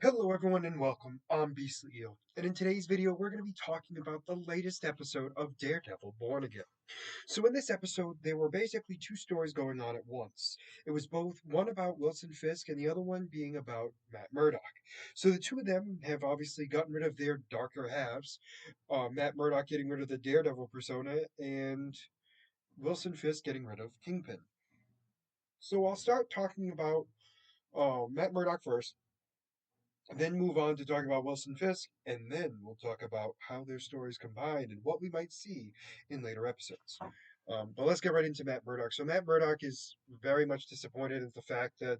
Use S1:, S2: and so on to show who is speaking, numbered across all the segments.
S1: Hello everyone and welcome, I'm Beastly Eel, and in today's video we're going to be talking about the latest episode of Daredevil Born Again. So in this episode there were basically two stories going on at once. It was both one about Wilson Fisk and the other one being about Matt Murdock. So the two of them have obviously gotten rid of their darker halves, Matt Murdock getting rid of the Daredevil persona and Wilson Fisk getting rid of Kingpin. So I'll start talking about Matt Murdock first, then move on to talk about Wilson Fisk, and then we'll talk about how their stories combine and what we might see in later episodes. But let's get right into Matt Murdock. So Matt Murdock is very much disappointed at the fact that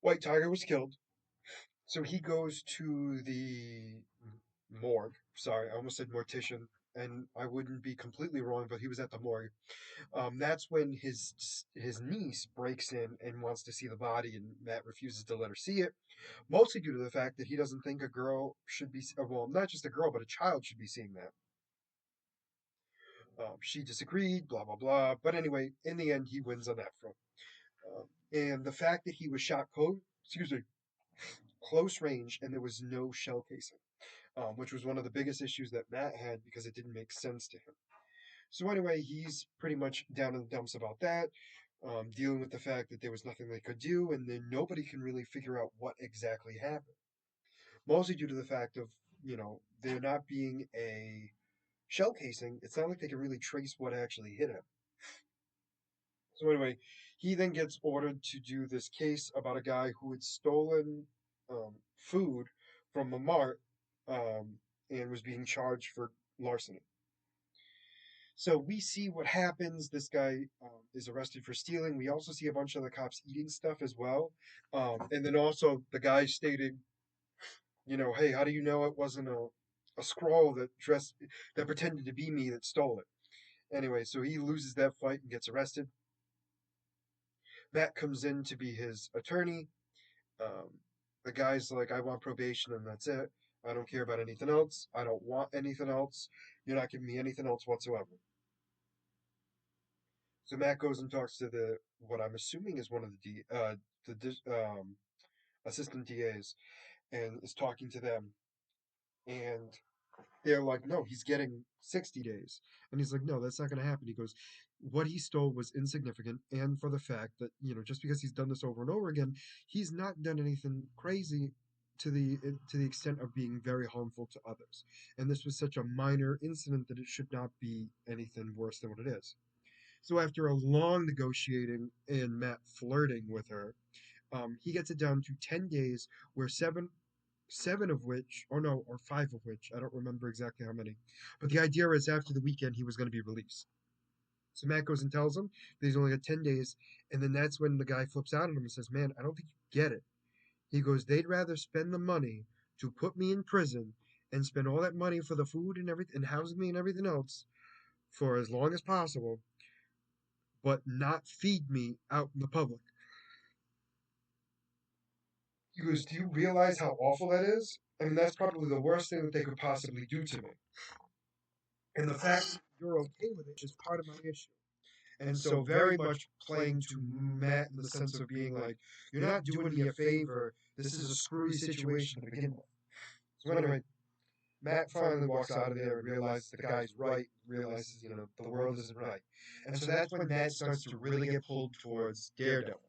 S1: White Tiger was killed. So he goes to the morgue. Sorry, I almost said mortician, and I wouldn't be completely wrong, but he was at the morgue. That's when his niece breaks in and wants to see the body, and Matt refuses to let her see it, mostly due to the fact that he doesn't think a girl should be, well, not just a girl, but a child should be seeing that. She disagreed, blah, blah, blah. But anyway, in the end, he wins on that front. And the fact that he was shot close range and there was no shell casing, which was one of the biggest issues that Matt had because it didn't make sense to him. So anyway, he's pretty much down in the dumps about that, dealing with the fact that there was nothing they could do, and then nobody can really figure out what exactly happened. Mostly due to the fact of, there not being a shell casing, it's not like they can really trace what actually hit him. So anyway, he then gets ordered to do this case about a guy who had stolen food from a mart and was being charged for larceny. So we see what happens. This guy is arrested for stealing. We also see a bunch of the cops eating stuff as well. And then also the guy stated, hey, how do you know it wasn't a scroll that pretended to be me that stole it? Anyway, so he loses that fight and gets arrested. Matt comes in to be his attorney. Um, the guy's like, I want probation and that's it. I don't care about anything else. I don't want anything else. You're not giving me anything else whatsoever. So Matt goes and talks to the what I'm assuming is one of the assistant DAs and is talking to them, and they're like, no, he's getting 60 days. And he's like, no, that's not going to happen. He goes, what he stole was insignificant. And for the fact that, just because he's done this over and over again, he's not done anything crazy to the extent of being very harmful to others. And this was such a minor incident that it should not be anything worse than what it is. So after a long negotiating and Matt flirting with her, he gets it down to 10 days, where seven of which, or no, or five of which, I don't remember exactly how many. But the idea is after the weekend, he was going to be released. So Matt goes and tells him that he's only got 10 days. And then that's when the guy flips out at him and says, man, I don't think you get it. He goes, they'd rather spend the money to put me in prison and spend all that money for the food and everything and housing me and everything else for as long as possible, but not feed me out in the public. He goes, do you realize how awful that is? I mean, that's probably the worst thing that they could possibly do to me. And the fact that you're okay with it is part of my issue. And so, very much playing to Matt in the sense of being like, you're not doing me a favor. This is a screwy situation to begin with. So, anyway, Matt finally walks out of there and realizes the guy's right, realizes, the world isn't right. And so that's when Matt starts to really get pulled towards Daredevil.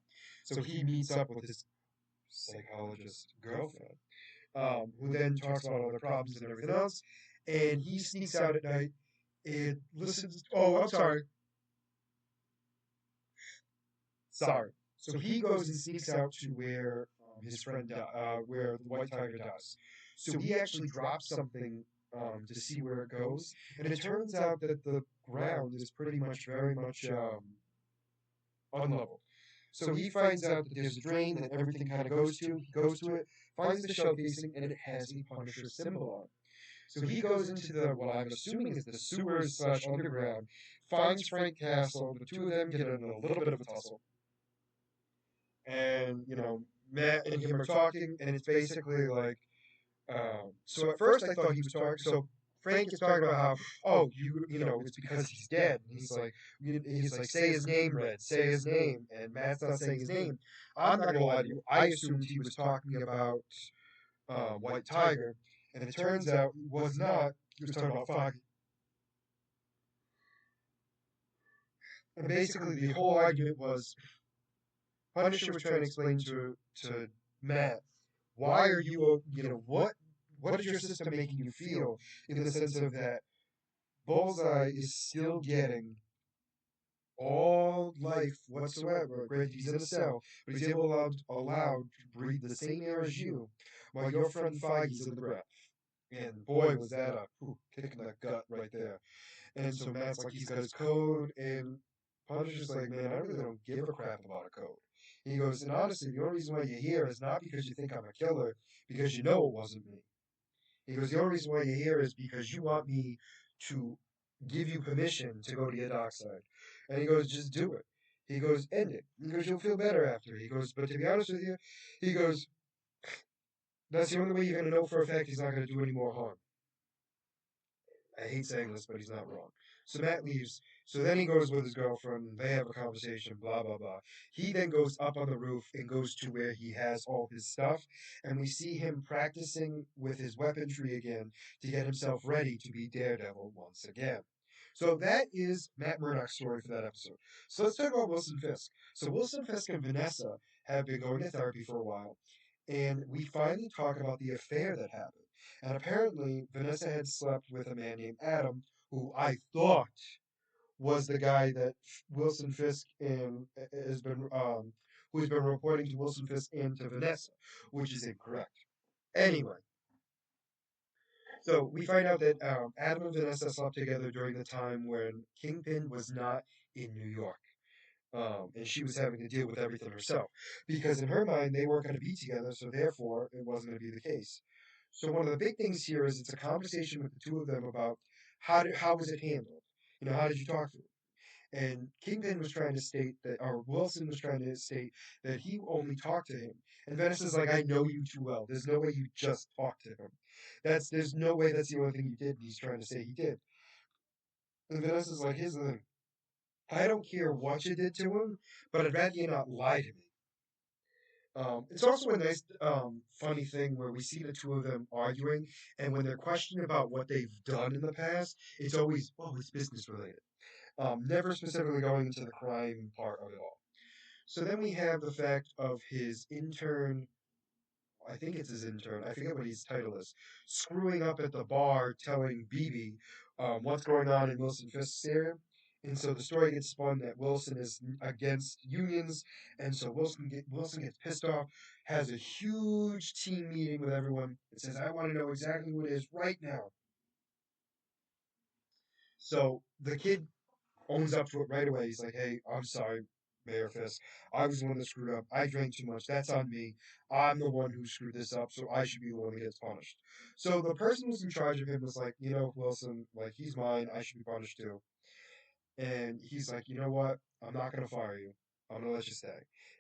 S1: So he meets up with his psychologist girlfriend, who then talks about all their problems and everything else. And he sneaks out at night and listens. Oh, I'm sorry. Sorry. So he goes and sneaks out to where his friend, where the White Tiger dies. So he actually drops something to see where it goes, and it turns out that the ground is pretty much very much unlevel. So he finds out that there's a drain that everything kind of goes to. He goes to it, finds the shell casing, and it has a Punisher symbol on it. So he goes into what I'm assuming is the sewers slash underground, finds Frank Castle. The two of them get in a little bit of a tussle, and Matt and him are talking, and it's basically like, so at first I thought he was talking. So Frank is talking about how, oh, it's because he's dead. And he's like, say his name, Red, say his name. And Matt's not saying his name. I'm not gonna lie to you. I assumed he was talking about White Tiger, and it turns out he was not. He was talking about Foggy. And basically, the whole argument was Punisher was trying to explain to Matt, why are you, what is your system making you feel in the sense of that Bullseye is still getting all life whatsoever. Granted, he's in a cell, but he's allowed to breathe the same air as you, while your friend Foggy's in the ground. And boy, was that a kick in the gut right there. And so Matt's like, he's got his code, and Punisher's like, man, I really don't give a crap about a code. He goes, and honestly, the only reason why you're here is not because you think I'm a killer, because you know it wasn't me. He goes, the only reason why you're here is because you want me to give you permission to go to your dark side. And he goes, just do it. He goes, end it. He goes, you'll feel better after. He goes, but to be honest with you, he goes, that's the only way you're going to know for a fact he's not going to do any more harm. I hate saying this, but he's not wrong. So Matt leaves. So then he goes with his girlfriend. They have a conversation, blah, blah, blah. He then goes up on the roof and goes to where he has all his stuff. And we see him practicing with his weaponry again to get himself ready to be Daredevil once again. So that is Matt Murdock's story for that episode. So let's talk about Wilson Fisk. So Wilson Fisk and Vanessa have been going to therapy for a while. And we finally talk about the affair that happened. And apparently, Vanessa had slept with a man named Adam, who I thought was the guy that Wilson Fisk and has been, who's been reporting to Wilson Fisk and to Vanessa, which is incorrect. Anyway, so we find out that Adam and Vanessa slept together during the time when Kingpin was not in New York. And she was having to deal with everything herself. Because in her mind, they weren't going to be together, so therefore, it wasn't going to be the case. So one of the big things here is it's a conversation with the two of them about how was it handled? How did you talk to him? And Kingpin was trying to state that, or Wilson was trying to state that he only talked to him. And Vanessa's like, I know you too well. There's no way you just talked to him. There's no way that's the only thing you did. And he's trying to say he did. And Vanessa's like, here's the thing. I don't care what you did to him, but I'd rather you not lie to me. It's also a nice, funny thing where we see the two of them arguing, and when they're questioning about what they've done in the past, it's always, oh, it's business related. Never specifically going into the crime part of it all. So then we have the fact of his intern, I think it's his intern, I forget what his title is, screwing up at the bar telling BB what's going on in Wilson Fisk's area. And so the story gets spun that Wilson is against unions, and so Wilson gets pissed off, has a huge team meeting with everyone, and says, I want to know exactly what it is right now. So the kid owns up to it right away. He's like, hey, I'm sorry, Mayor Fisk. I was the one that screwed up. I drank too much. That's on me. I'm the one who screwed this up, so I should be the one that gets punished. So the person who's in charge of him was like, Wilson, like, he's mine. I should be punished too. And he's like, you know what? I'm not going to fire you. I'm going to let you stay.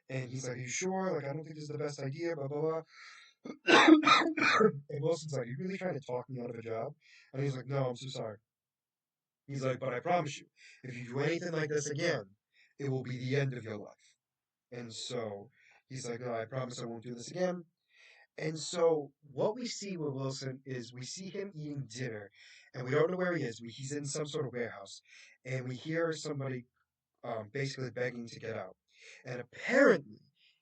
S1: And he's like, are you sure? Like, I don't think this is the best idea, blah, blah, blah. And Wilson's like, are you really trying to talk me out of a job? And he's like, no, I'm so sorry. He's like, but I promise you, if you do anything like this again, it will be the end of your life. And so he's like, no, I promise I won't do this again. And so what we see with Wilson is we see him eating dinner, and we don't know where he is. He's in some sort of warehouse, and we hear somebody basically begging to get out. And apparently,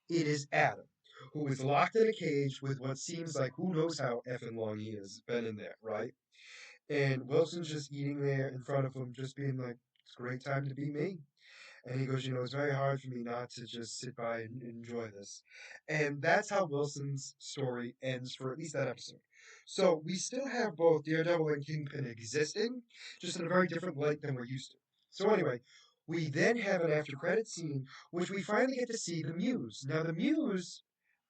S1: it is Adam, who is locked in a cage with what seems like who knows how effing long he has been in there, right? And Wilson's just eating there in front of him, just being like, it's a great time to be me. And he goes, it's very hard for me not to just sit by and enjoy this. And that's how Wilson's story ends for at least that episode. So we still have both Daredevil and Kingpin existing, just in a very different light than we're used to. So anyway, we then have an after credit scene, which we finally get to see the Muse. Now the Muse,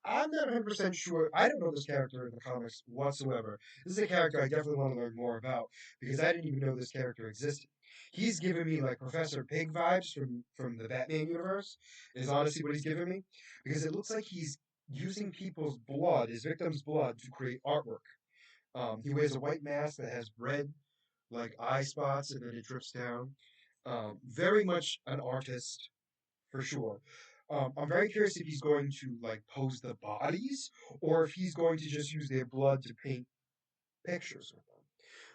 S1: I'm not 100% sure. I don't know this character in the comics whatsoever. This is a character I definitely want to learn more about because I didn't even know this character existed. He's giving me like Professor Pig vibes from the Batman universe. Is honestly what he's giving me because it looks like he's using people's blood, his victims' blood, to create artwork. He wears a white mask that has red like eye spots, and then it drips down. Very much an artist for sure. I'm very curious if he's going to like pose the bodies or if he's going to just use their blood to paint pictures with them.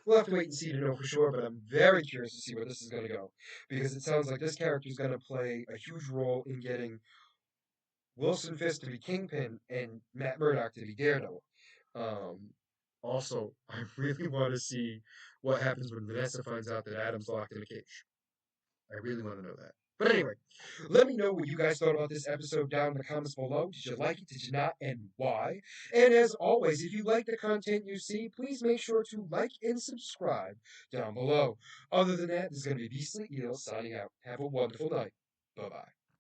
S1: We'll have to wait and see to know for sure, but I'm very curious to see where this is going to go because it sounds like this character is going to play a huge role in getting Wilson Fisk to be Kingpin and Matt Murdock to be Daredevil. Um, Also, I really want to see what happens when Vanessa finds out that Adam's locked in a cage. I really want to know that. But anyway, let me know what you guys thought about this episode down in the comments below. Did you like it? Did you not? And why? And as always, if you like the content you see, please make sure to like and subscribe down below. Other than that, this is going to be Beastly Eel signing out. Have a wonderful night. Bye bye.